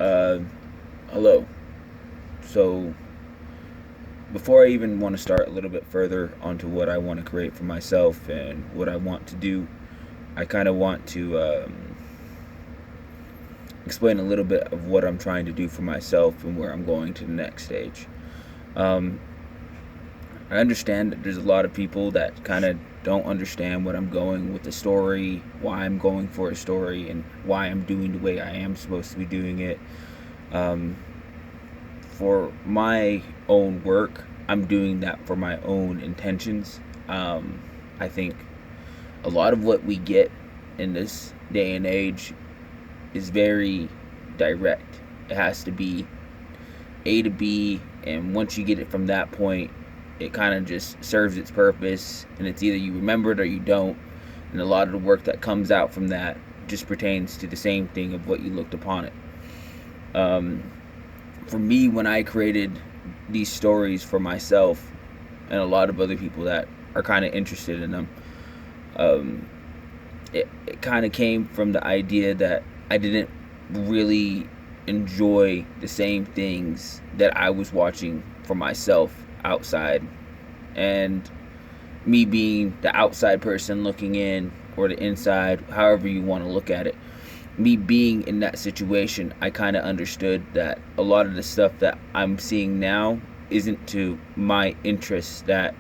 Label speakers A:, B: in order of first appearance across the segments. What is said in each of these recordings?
A: Uh, Hello. So, before I even want to start a little bit further onto what I want to create for myself and what I want to do, I kind of want to explain a little bit of what I'm trying to do for myself and where I'm going to the next stage. Um, I understand that there's a lot of people that kind of don't understand what I'm going with the story, why I'm going for a story, and why I'm doing the way I am supposed to be doing it. Um, for my own work, I'm doing that for my own intentions. I think a lot of what we get in this day and age is very direct. It has to be A to B, and once you get it from that point, it kind of just serves its purpose, and it's either you remember it or you don't. And a lot of the work that comes out from that just pertains to the same thing of what you looked upon it. Um, for me, when I created these stories for myself and a lot of other people that are kind of interested in them, um, it kind of came from the idea that I didn't really enjoy the same things that I was watching for myself outside. And me being the outside person looking in, or the inside, however you want to look at it, me being in that situation, I kind of understood that a lot of the stuff that I'm seeing now isn't to my interests that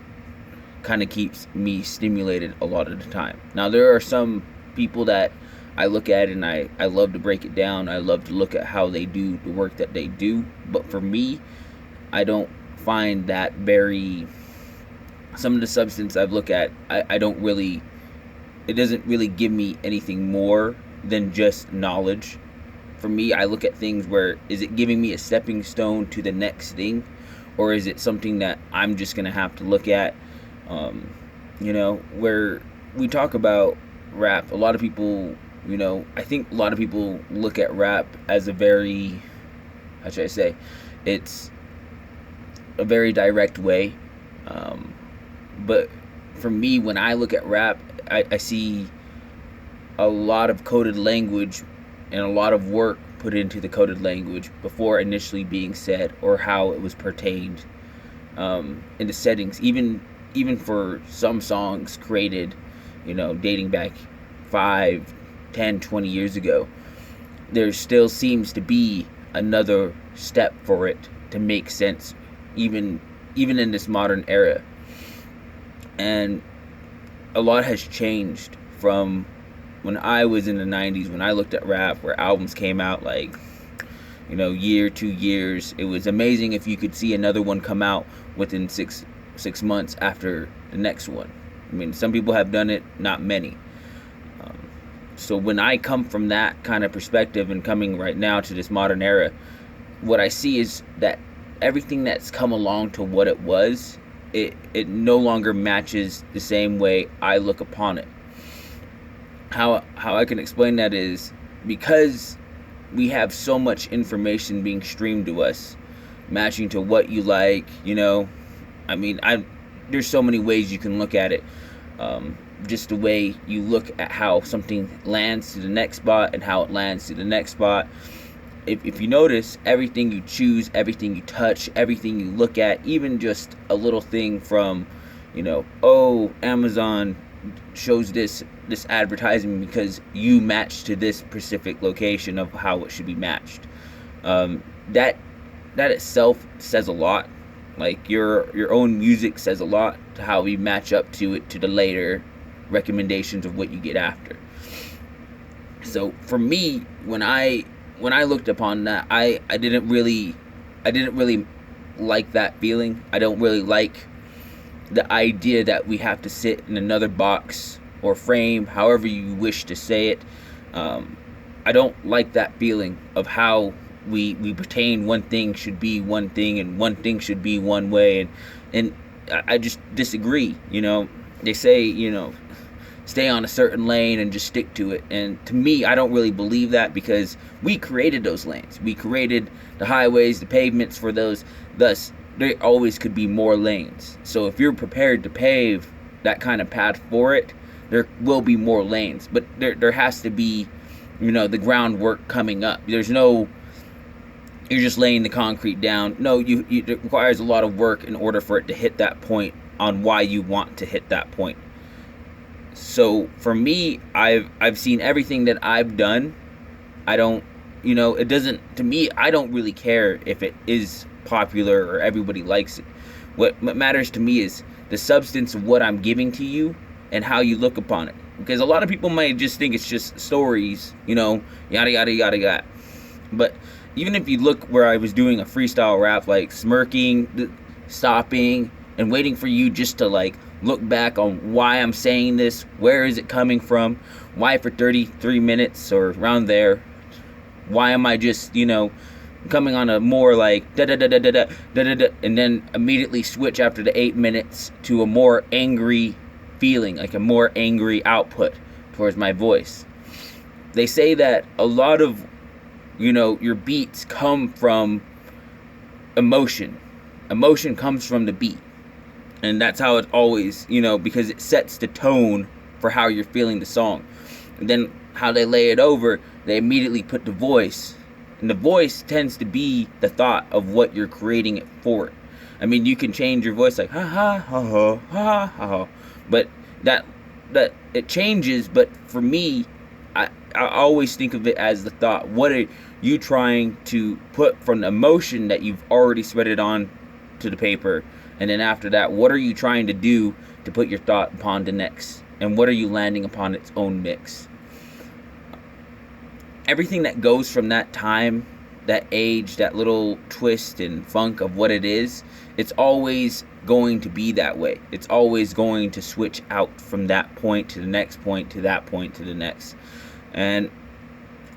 A: kind of keeps me stimulated a lot of the time. Now, there are some people that I look at and I love to break it down. I love to look at how they do the work that they do. But for me, I don't find that very. Some of the substance I've looked at, I don't really. It doesn't really give me anything more than just knowledge. For me, I look at things where is it giving me a stepping stone to the next thing, or is it something that I'm just gonna have to look at. Um, where we talk about rap, a lot of people, I think a lot of people look at rap as a very, how should I say, it's a very direct way. Um, but for me, when I look at rap, I see a lot of coded language and a lot of work put into the coded language before initially being said, or how it was pertained in the settings. Even for some songs created, dating back 5, 10, 20 years ago, there still seems to be another step for it to make sense, even in this modern era. And a lot has changed from when I was in the 90s, when I looked at rap, where albums came out like, year, 2 years. It was amazing if you could see another one come out within six months after the next one. I mean, some people have done it, not many. Um, so when I come from that kind of perspective and coming right now to this modern era, what I see is that everything that's come along to what it was, it no longer matches the same way I look upon it. How I can explain that is because we have so much information being streamed to us, matching to what you like. I mean, I there's so many ways you can look at it. Just the way you look at how something lands to the next spot and how it lands to the next spot. If you notice, everything you choose, everything you touch, everything you look at, even just a little thing from, oh, Amazon shows this advertisement because you match to this specific location of how it should be matched. Um, that that itself says a lot. Like your own music says a lot to how we match up to it, to the later recommendations of what you get after. So for me, when I looked upon that, I didn't really like that feeling. I don't really like the idea that we have to sit in another box or frame, however you wish to say it. Um, I don't like that feeling of how we pertain one thing should be one thing and one thing should be one way, and I just disagree. They say, stay on a certain lane and just stick to it. And to me, I don't really believe that, because we created those lanes. We created the highways, the pavements for those. Thus, there always could be more lanes. So if you're prepared to pave that kind of path for it, there will be more lanes. But there has to be, the groundwork coming up. There's no you're just laying the concrete down. No, it requires a lot of work in order for it to hit that point on why you want to hit that point. So for me, I've seen everything that I've done. I don't, it doesn't, to me, I don't really care if it is popular or everybody likes it. What matters to me is the substance of what I'm giving to you and how you look upon it. Because a lot of people might just think it's just stories, yada, yada, yada, yada. But even if you look where I was doing a freestyle rap, like smirking, stopping, and waiting for you just to like look back on why I'm saying this, where is it coming from, why for 33 minutes or around there, why am I just, coming on a more like da da da da da da da da, and then immediately switch after the 8 minutes to a more angry feeling, like a more angry output towards my voice. They say that a lot of your beats come from emotion. Emotion comes from the beat. And that's how it always, because it sets the tone for how you're feeling the song. And then how they lay it over, they immediately put the voice. And the voice tends to be the thought of what you're creating it for. I mean, you can change your voice like ha ha ha ha ha ha, but that it changes. But for me, I always think of it as the thought. What are you trying to put from the emotion that you've already spread it on to the paper? And then after that, what are you trying to do to put your thought upon the next? And what are you landing upon its own mix? Everything that goes from that time, that age, that little twist and funk of what it is, it's always going to be that way. It's always going to switch out from that point to the next point to that point to the next. And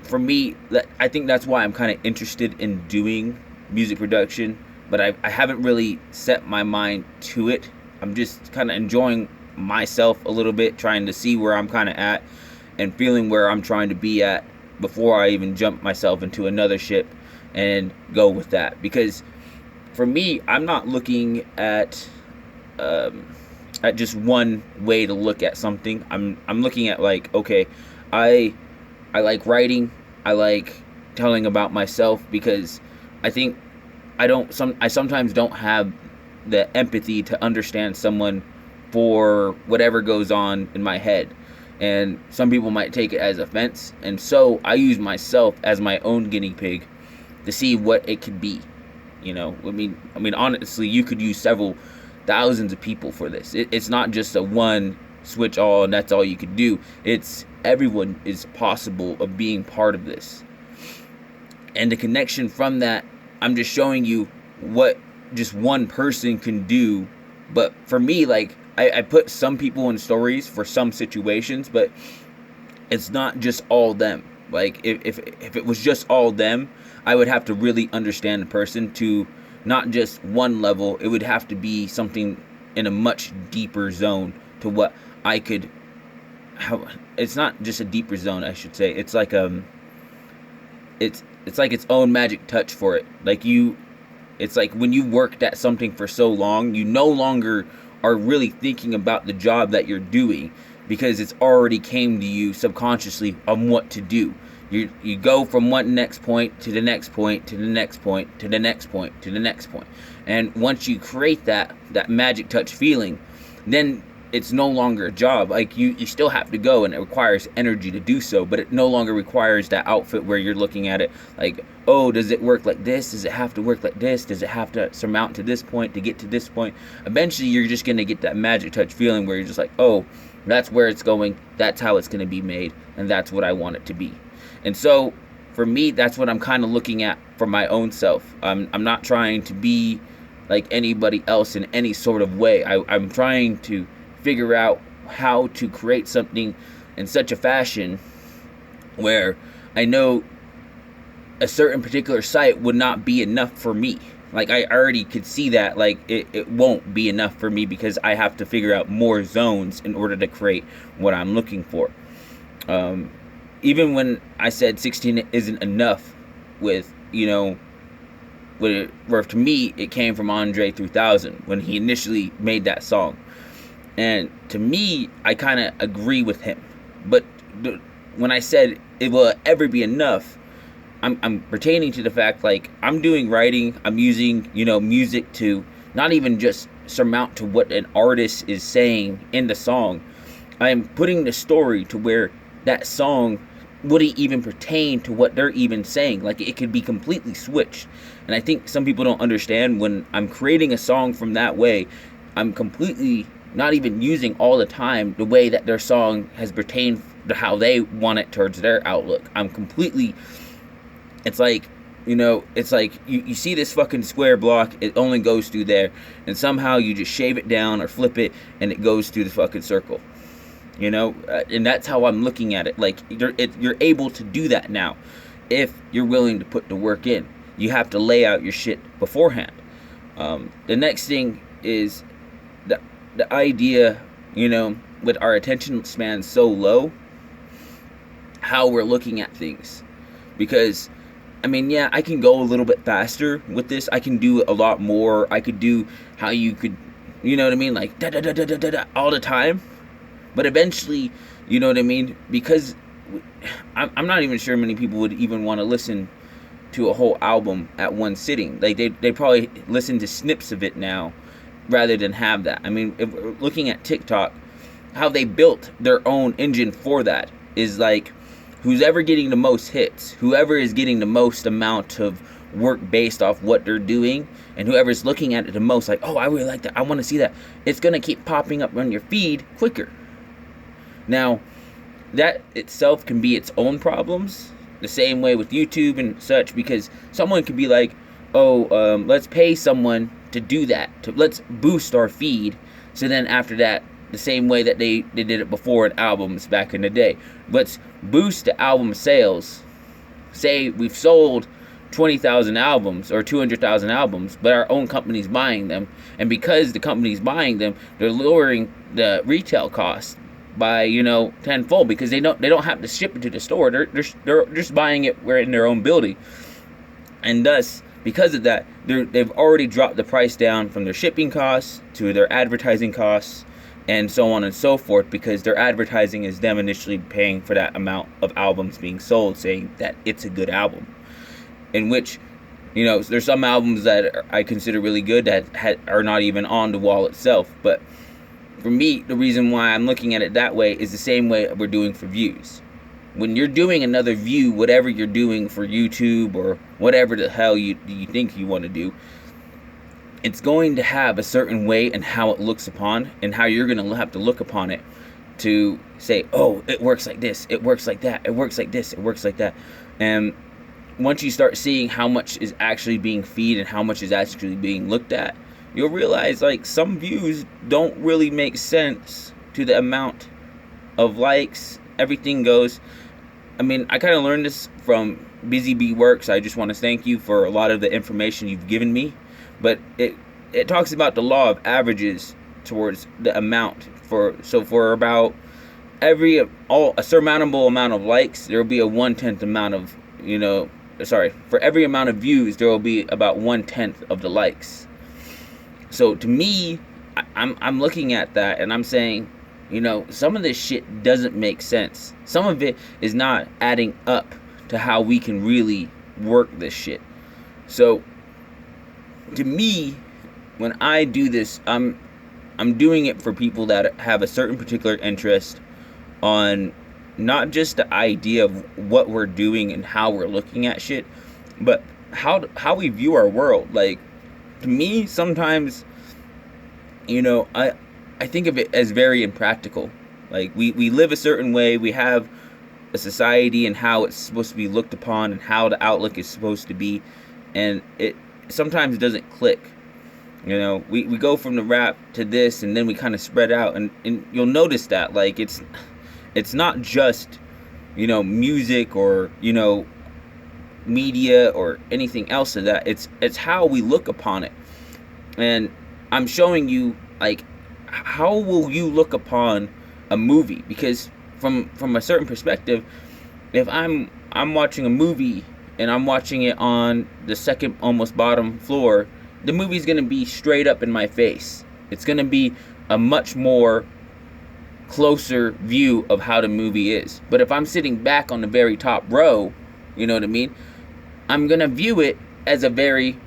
A: for me, I think that's why I'm kind of interested in doing music production. But I haven't really set my mind to it. I'm just kind of enjoying myself a little bit, trying to see where I'm kind of at and feeling where I'm trying to be at before I even jump myself into another ship and go with that. Because for me, I'm not looking at just one way to look at something. I'm looking at like, okay, I like writing. I like telling about myself because I think I sometimes don't have the empathy to understand someone for whatever goes on in my head. And some people might take it as offense. And so I use myself as my own guinea pig to see what it could be. I mean, honestly, you could use several thousands of people for this. It's not just a one switch all and that's all you could do. It's everyone is possible of being part of this. And the connection from that, I'm just showing you what just one person can do. But for me, like, I put some people in stories for some situations, but it's not just all them. Like, if it was just all them, I would have to really understand the person to not just one level. It would have to be something in a much deeper zone to what I could. It's not just a deeper zone, I should say. It's like it's like its own magic touch for it. It's like when you worked at something for so long, you no longer are really thinking about the job that you're doing because it's already came to you subconsciously on what to do. You go from one next point to the next point to the next point to the next point to the next point. And once you create that magic touch feeling, then it's no longer a job. Like you still have to go and it requires energy to do so, but it no longer requires that outfit where you're looking at it like, oh, does it work like this? Does it have to work like this? Does it have to surmount to this point to get to this point? Eventually you're just going to get that magic touch feeling where you're just like, oh, that's where it's going. That's how it's going to be made. And that's what I want it to be. And so for me, that's what I'm kind of looking at for my own self. I'm not trying to be like anybody else in any sort of way. I'm trying to figure out how to create something in such a fashion where I know a certain particular site would not be enough for me. Like I already could see that like it won't be enough for me because I have to figure out more zones in order to create what I'm looking for. Even when I said 16 isn't enough with, where to me it came from Andre 3000 when he initially made that song. And to me, I kind of agree with him. But when I said it will ever be enough, I'm pertaining to the fact, like, I'm doing writing, I'm using, music to not even just surmount to what an artist is saying in the song. I am putting the story to where that song wouldn't even pertain to what they're even saying. Like, it could be completely switched. And I think some people don't understand, when I'm creating a song from that way, I'm completely not even using all the time the way that their song has pertained to how they want it towards their outlook. I'm completely, it's like, you see this fucking square block, it only goes through there, and somehow you just shave it down or flip it and it goes through the fucking circle. And that's how I'm looking at it. Like, you're able to do that now if you're willing to put the work in. You have to lay out your shit beforehand. The next thing is the idea, with our attention span so low, how we're looking at things. Because, yeah, I can go a little bit faster with this. I can do a lot more. I could do how you could, like da da da da da da all the time. But eventually, because I'm not even sure many people would even want to listen to a whole album at one sitting. Like, they probably listen to snips of it now rather than have that. If we're looking at TikTok, how they built their own engine for that is like, who's ever getting the most hits, whoever is getting the most amount of work based off what they're doing, and whoever's looking at it the most, like, oh, I really like that, I want to see that, it's going to keep popping up on your feed quicker. Now, that itself can be its own problems, the same way with YouTube and such, because someone could be like, let's pay someone to do that, let's boost our feed, so then after that, the same way that they did it before in albums back in the day, let's boost the album sales. Say we've sold 20,000 albums or 200,000 albums, but our own company's buying them, and because the company's buying them, they're lowering the retail cost by tenfold, because they don't have to ship it to the store. They're just buying it in their own building, and thus, because of that, they've already dropped the price down from their shipping costs to their advertising costs, and so on and so forth, because their advertising is them initially paying for that amount of albums being sold, saying that it's a good album. In which, there's some albums that I consider really good that are not even on the wall itself, but for me, the reason why I'm looking at it that way is the same way we're doing for views. When you're doing another view, whatever you're doing for YouTube or whatever the hell you think you want to do, it's going to have a certain way and how it looks upon, and how you're going to have to look upon it to say, oh, it works like this, it works like that, it works like this, it works like that. And once you start seeing how much is actually being fed and how much is actually being looked at, you'll realize, like, some views don't really make sense to the amount of likes, everything goes. I kind of learned this from Busy Bee Works. I just want to thank you for a lot of the information you've given me. But it talks about the law of averages towards the amount. For about a surmountable amount of likes, there will be a 1/10 amount of, for every amount of views, there will be about 1/10 of the likes. So to me, I'm looking at that and I'm saying, some of this shit doesn't make sense. Some of it is not adding up to how we can really work this shit. So to me, when I do this, I'm doing it for people that have a certain particular interest on not just the idea of what we're doing and how we're looking at shit, but how we view our world. Like, to me, sometimes, I think of it as very impractical. Like, we live a certain way, we have a society and how it's supposed to be looked upon and how the outlook is supposed to be, and it sometimes doesn't click. We go from the rap to this, and then we kind of spread out, and you'll notice that, like, it's not just, music or, media or anything else of that. It's how we look upon it. And I'm showing you, like, how will you look upon a movie? Because from a certain perspective, if I'm watching a movie and I'm watching it on the second almost bottom floor, the movie's going to be straight up in my face. It's going to be a much more closer view of how the movie is. But if I'm sitting back on the very top row, you know what I mean? I'm going to view it as a very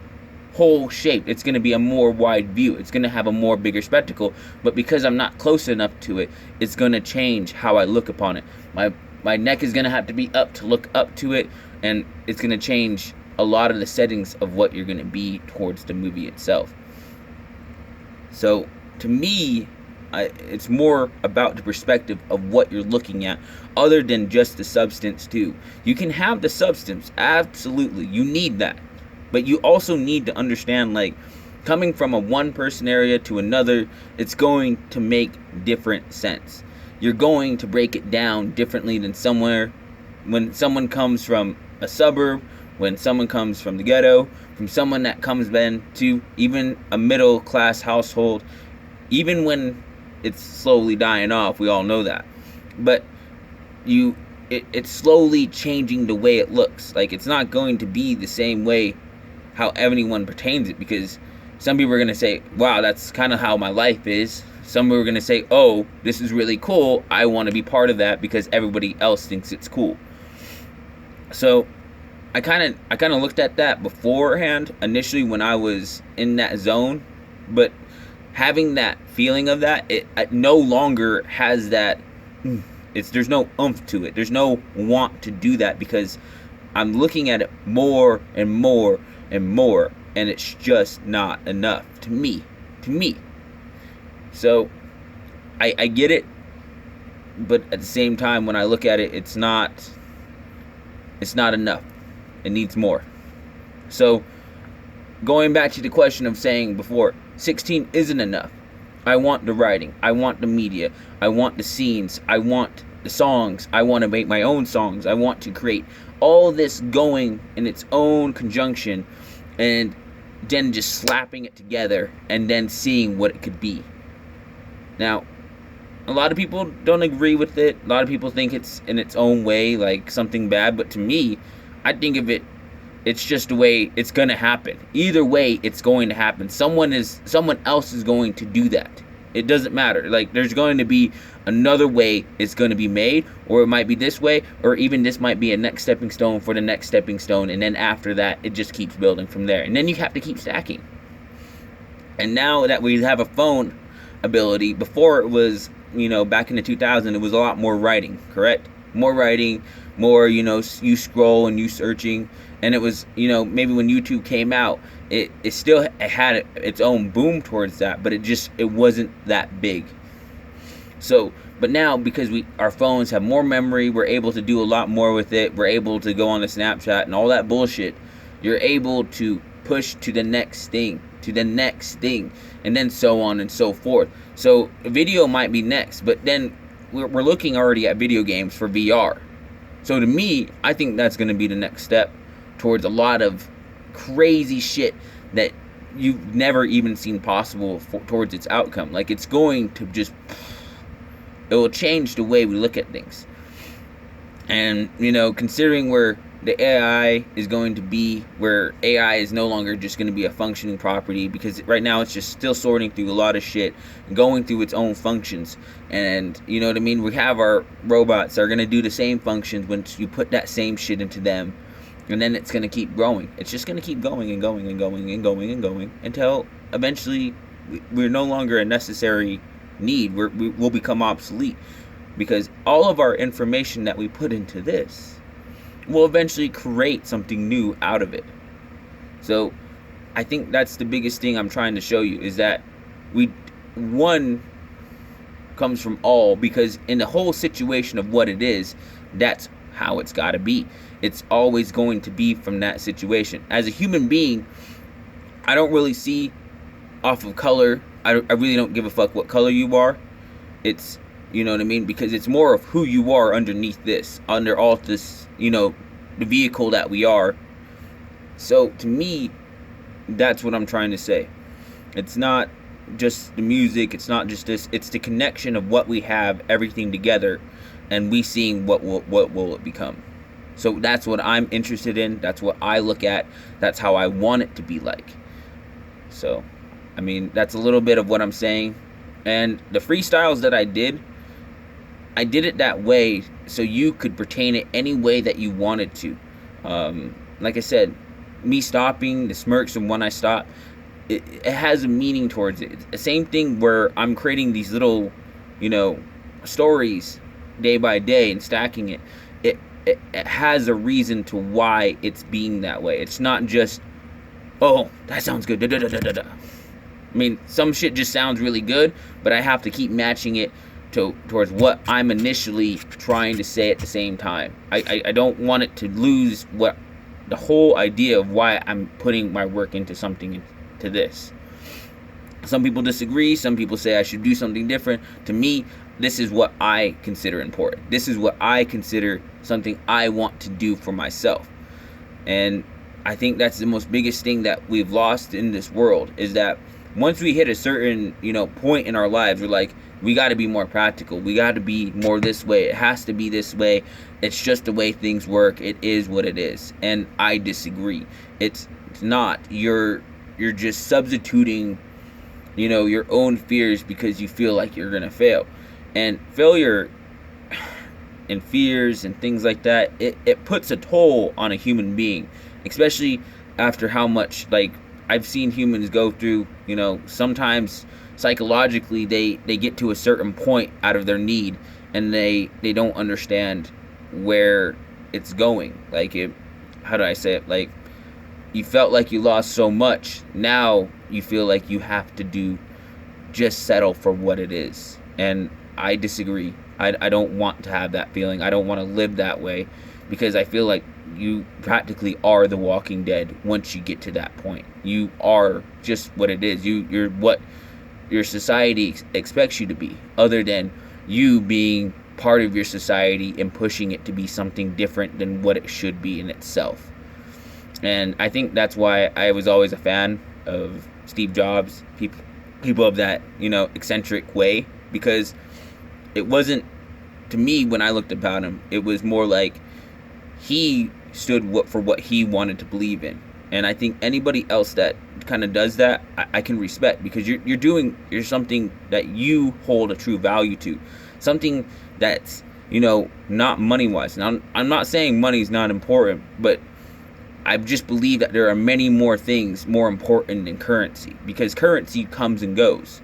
A: whole shape. It's going to be a more wide view. It's going to have a more bigger spectacle. But because I'm not close enough to it, it's going to change how I look upon it. My neck is going to have to be up to look up to it, and it's going to change a lot of the settings of what you're going to be towards the movie itself. So to me, it's more about the perspective of what you're looking at, other than just the substance too. You can have the substance, absolutely, you need that, but you also need to understand, like, coming from a one person area to another, it's going to make different sense. You're going to break it down differently than somewhere. When someone comes from a suburb, when someone comes from the ghetto, from someone that comes then to even a middle class household, even when it's slowly dying off, we all know that. But it's slowly changing the way it looks. Like, it's not going to be the same way how everyone pertains it, because some people are going to say, wow, that's kind of how my life is. Some people are going to say, oh, this is really cool, I want to be part of that because everybody else thinks it's cool. So I kind of looked at that beforehand initially when I was in that zone, but having that feeling of that, it no longer has that. There's no oomph to it. There's no want to do that, because I'm looking at it more and more and more, and it's just not enough to me. So I get it, but at the same time, when I look at it, it's not enough. It needs more. So going back to the question of saying before, 16 isn't enough. I want the writing, I want the media, I want the scenes, I want the songs, I want to make my own songs, I want to create all this going in its own conjunction, and then just slapping it together and then seeing what it could be. Now, a lot of people don't agree with it. A lot of people think it's in its own way, like something bad. But to me, I think of it, it's just the way it's going to happen. Either way, it's going to happen. Someone else is going to do that. It doesn't matter. Like, there's going to be another way it's going to be made, or it might be this way, or even this might be a next stepping stone for the next stepping stone, and then after that, it just keeps building from there. And then you have to keep stacking. And now that we have a phone ability, before it was, back in the 2000s, it was a lot more writing, correct? More writing, more, you scroll and you searching. And it was, maybe when YouTube came out, it still had its own boom towards that, but it wasn't that big. So, but now, because our phones have more memory, we're able to do a lot more with it. We're able to go on the Snapchat and all that bullshit. You're able to push to the next thing, and then so on and so forth. So video might be next, but then we're looking already at video games for VR. So to me, I think that's going to be the next step towards a lot of crazy shit that you've never even seen possible towards its outcome. Like, it's going to it will change the way we look at things. And, considering where the AI is going to be, where AI is no longer just going to be a functioning property, because right now it's just still sorting through a lot of shit, going through its own functions. And, you know what I mean? We have our robots that are going to do the same functions once you put that same shit into them. And then it's going to keep growing. It's just going to keep going and going and going and going and going until eventually we're no longer a necessary need. We'll become obsolete, because all of our information that we put into this will eventually create something new out of it. So I think that's the biggest thing I'm trying to show you, is that one comes from all, because in the whole situation of what it is, that's how it's got to be. It's always going to be from that situation. As a human being, I don't really see off of color. I really don't give a fuck what color you are. It's, you know what I mean? Because it's more of who you are underneath this, under all this, the vehicle that we are. So to me, that's what I'm trying to say. It's not just the music, it's not just this, it's the connection of what we have, everything together, and we seeing what will it become. So that's what I'm interested in. That's what I look at. That's how I want it to be like. So, I mean, that's a little bit of what I'm saying. And the freestyles that I did it that way so you could pertain it any way that you wanted to. like I said, me stopping, the smirks, and when I stop, it has a meaning towards it. It's the same thing where I'm creating these little, you know, stories day by day and stacking it. It has a reason to why it's being that way. It's not just, oh, that sounds good. Da, da, da, da, da. I mean, some shit just sounds really good, but I have to keep matching it towards what I'm initially trying to say at the same time. I don't want it to lose what the whole idea of why I'm putting my work into something, to this. Some people disagree. Some people say I should do something different. To me, this is what I consider important. This is what I consider something I want to do for myself. And I think that's the most biggest thing that we've lost in this world, is that once we hit a certain, point in our lives, we're like, we got to be more practical. We got to be more this way. It has to be this way. It's just the way things work. It is what it is. And I disagree. It's not. You're just substituting, your own fears because you feel like you're going to fail. And failure and fears and things like that, it puts a toll on a human being, especially after how much, I've seen humans go through, sometimes psychologically they get to a certain point out of their need, and they don't understand where it's going. How do I say it? You felt like you lost so much, now you feel like you have to just settle for what it is. And I disagree. I don't want to have that feeling. I don't want to live that way, because I feel like you practically are the Walking Dead once you get to that point. You are just what it is. You're what your society expects you to be, other than you being part of your society and pushing it to be something different than what it should be in itself. And I think that's why I was always a fan of Steve Jobs, people of that, eccentric way, because it wasn't, to me, when I looked about him, it was more like he stood for what he wanted to believe in. And I think anybody else that kind of does that, I can respect, because you're something that you hold a true value to, something that's, not money wise. Now, I'm not saying money's not important, but I just believe that there are many more things more important than currency, because currency comes and goes.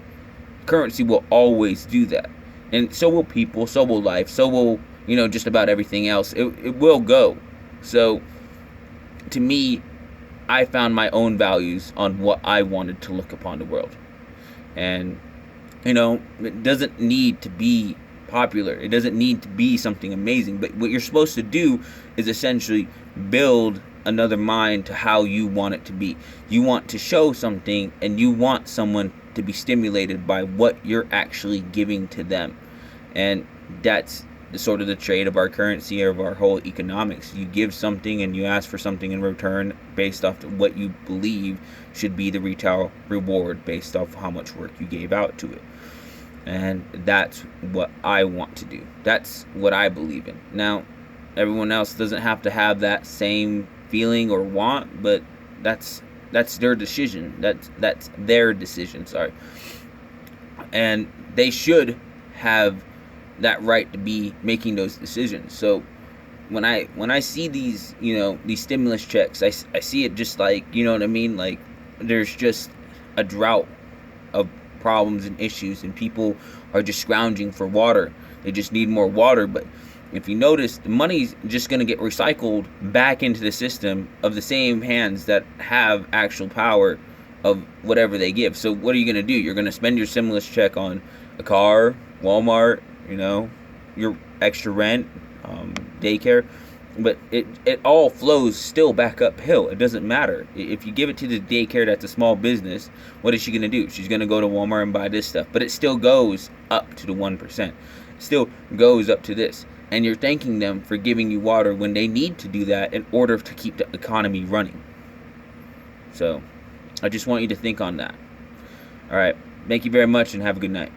A: Currency will always do that. And so will people, so will life, so will, just about everything else. It will go. So, to me, I found my own values on what I wanted to look upon the world. And, it doesn't need to be popular. It doesn't need to be something amazing. But what you're supposed to do is essentially build another mind to how you want it to be. You want to show something, and you want someone to be stimulated by what you're actually giving to them. And that's the trade of our currency, of our whole economics. You give something and you ask for something in return based off of what you believe should be the retail reward based off how much work you gave out to it. And that's what I want to do. That's what I believe in. Now, everyone else doesn't have to have that same feeling or want, but that's their decision. That's their decision, sorry. And they should have that right to be making those decisions. So when I see these, these stimulus checks, I see it just like, what I mean? Like, there's just a drought of problems and issues, and people are just scrounging for water. They just need more water. But if you notice, the money's just going to get recycled back into the system of the same hands that have actual power of whatever they give. So what are you going to do? You're going to spend your stimulus check on a car, Walmart, your extra rent, daycare, but it all flows still back uphill. It doesn't matter. If you give it to the daycare that's a small business, what is she going to do? She's going to go to Walmart and buy this stuff, but it still goes up to the 1%. It still goes up to this. And you're thanking them for giving you water when they need to do that in order to keep the economy running. So I just want you to think on that. All right. Thank you very much, and have a good night.